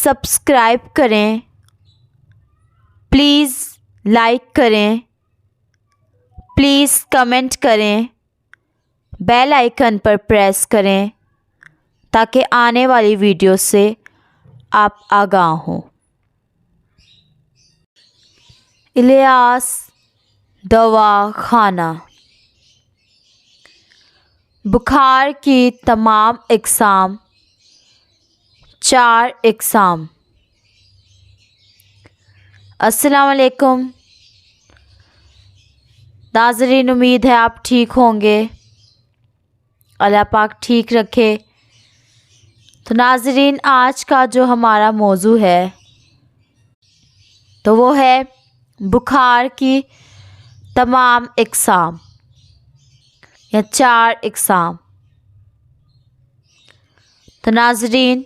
Subscribe کریں، please like کریں، please comment کریں، بیل آئیکن پر پریس کریں تاکہ آنے والی ویڈیو سے آپ آگاہ ہوں۔ الیاس دوا خانہ۔ بخار کی تمام اقسام، 4 اقسام۔ السلام علیکم ناظرین، امید ہے آپ ٹھیک ہوں گے، اللہ پاک ٹھیک رکھے۔ تو ناظرین، آج کا جو ہمارا موضوع ہے تو وہ ہے بخار کی تمام اقسام یا 4 اقسام۔ تو ناظرین،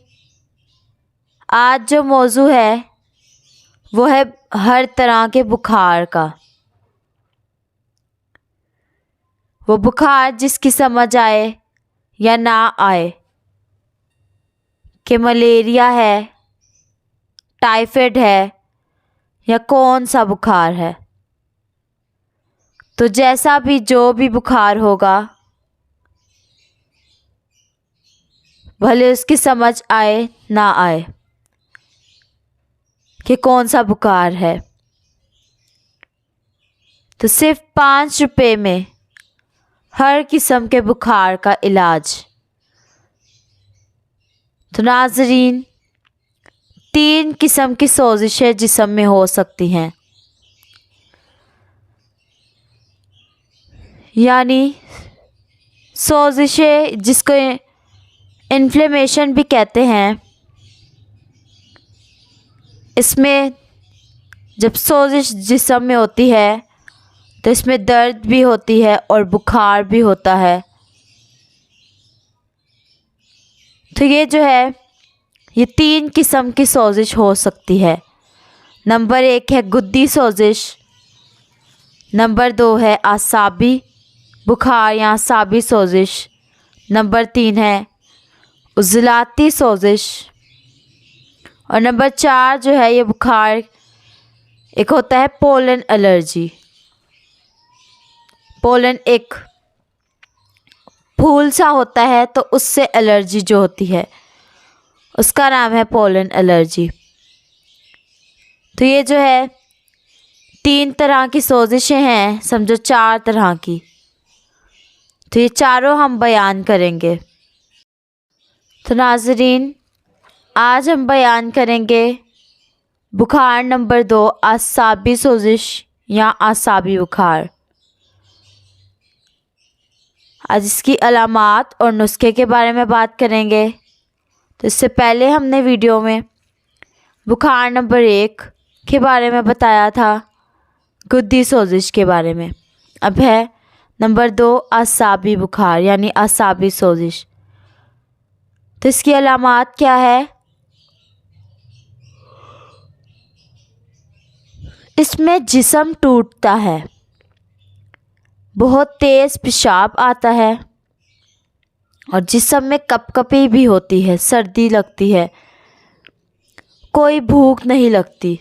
آج جو موضوع ہے وہ ہے ہر طرح کے بخار کا۔ وہ بخار جس کی سمجھ آئے یا نہ آئے، کہ ملیریا ہے، ٹائیفائڈ ہے یا کون سا بخار ہے، تو جیسا بھی جو بھی بخار ہوگا، بھلے اس کی سمجھ آئے نہ آئے کہ کون سا بخار ہے، تو صرف 5 روپے میں ہر قسم کے بخار کا علاج۔ تو ناظرین، 3 قسم کی سوزشیں جسم میں ہو سکتی ہیں، یعنی سوزشیں جس کو انفلیمیشن بھی کہتے ہیں۔ اس میں جب سوزش جسم میں ہوتی ہے تو اس میں درد بھی ہوتی ہے اور بخار بھی ہوتا ہے۔ تو یہ جو ہے یہ 3 قسم کی سوزش ہو سکتی ہے۔ نمبر 1 ہے گدی سوزش، نمبر 2 ہے اعصابی بخار یا اعصابی سوزش، نمبر 3 ہے عضلاتی سوزش، اور نمبر 4 جو ہے یہ بخار ایک ہوتا ہے پولن الرجی۔ پولن ایک پھول سا ہوتا ہے، تو اس سے الرجی جو ہوتی ہے اس کا نام ہے پولن الرجی۔ تو یہ جو ہے 3 طرح کی سوزشیں ہیں، سمجھو 4 طرح کی، تو یہ چاروں ہم بیان کریں گے۔ تو ناظرین، آج ہم بیان کریں گے بخار نمبر 2، اعصابی سوزش یا اعصابی بخار۔ آج اس کی علامات اور نسخے کے بارے میں بات کریں گے۔ تو اس سے پہلے ہم نے ویڈیو میں بخار نمبر 1 کے بارے میں بتایا تھا، گدی سوزش کے بارے میں۔ اب ہے نمبر 2 اعصابی بخار یعنی اعصابی سوزش۔ تو اس کی علامات کیا ہے؟ اس میں جسم ٹوٹتا ہے، بہت تیز پیشاب آتا ہے، اور جسم میں کپ کپی بھی ہوتی ہے، سردی لگتی ہے، کوئی بھوک نہیں لگتی،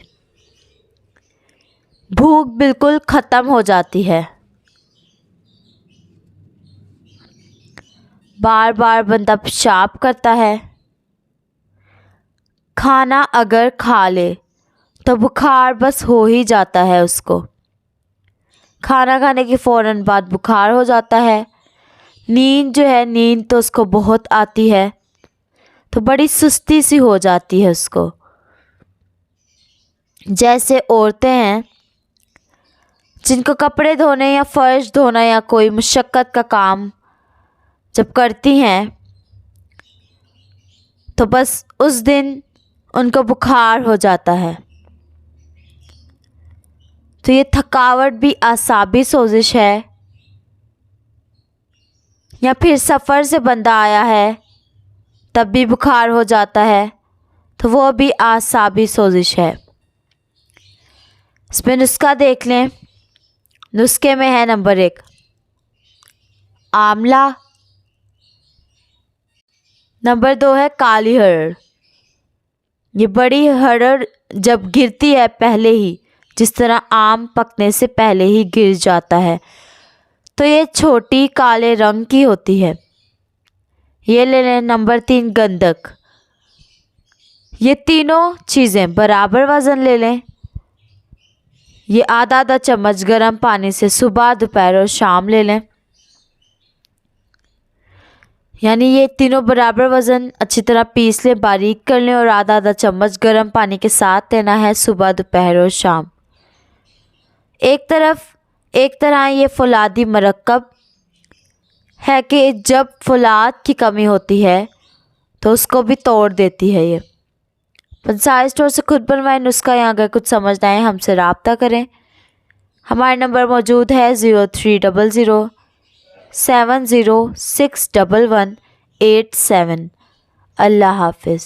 بھوک بالکل ختم ہو جاتی ہے، بار بار بندہ پیشاب کرتا ہے، کھانا اگر کھا لے تو بخار بس ہو ہی جاتا ہے، اس کو کھانا کھانے کے فوراً بعد بخار ہو جاتا ہے۔ نیند جو ہے، نیند تو اس کو بہت آتی ہے، تو بڑی سستی سی ہو جاتی ہے اس کو۔ جیسے عورتیں ہیں جن کو کپڑے دھونے یا فرش دھونا یا کوئی مشقت کا کام جب کرتی ہیں تو بس اس دن ان کو بخار ہو جاتا ہے۔ تو یہ تھکاوٹ بھی اعصابی سوزش ہے، یا پھر سفر سے بندہ آیا ہے تب بھی بخار ہو جاتا ہے، تو وہ بھی اعصابی سوزش ہے۔ اس میں نسخہ دیکھ لیں۔ نسخے میں ہے نمبر 1 آملہ، نمبر 2 ہے کالی ہرڑ، یہ بڑی ہڑڑ جب گرتی ہے پہلے ہی، جس طرح آم پکنے سے پہلے ہی گر جاتا ہے، تو یہ چھوٹی کالے رنگ کی ہوتی ہے۔ یہ لے لیں نمبر 3 گندک۔ یہ تینوں چیزیں برابر وزن لے لیں۔ یہ آدھا آدھا چمچ گرم پانی سے صبح، دوپہر اور شام لے لیں، یعنی یہ تینوں برابر وزن اچھی طرح پیس لیں، باریک کر لیں اور آدھا آدھا چمچ گرم پانی کے ساتھ لینا ہے صبح، دوپہر اور شام۔ ایک طرح یہ فولادی مرکب ہے کہ جب فولاد کی کمی ہوتی ہے تو اس کو بھی توڑ دیتی ہے۔ یہ پنسائی اسٹور سے خود بنوائے نسخہ، یہاں اگر کچھ سمجھ نہ آئے ہم سے رابطہ کریں۔ ہمارے نمبر موجود ہے 030070611187۔ اللہ حافظ۔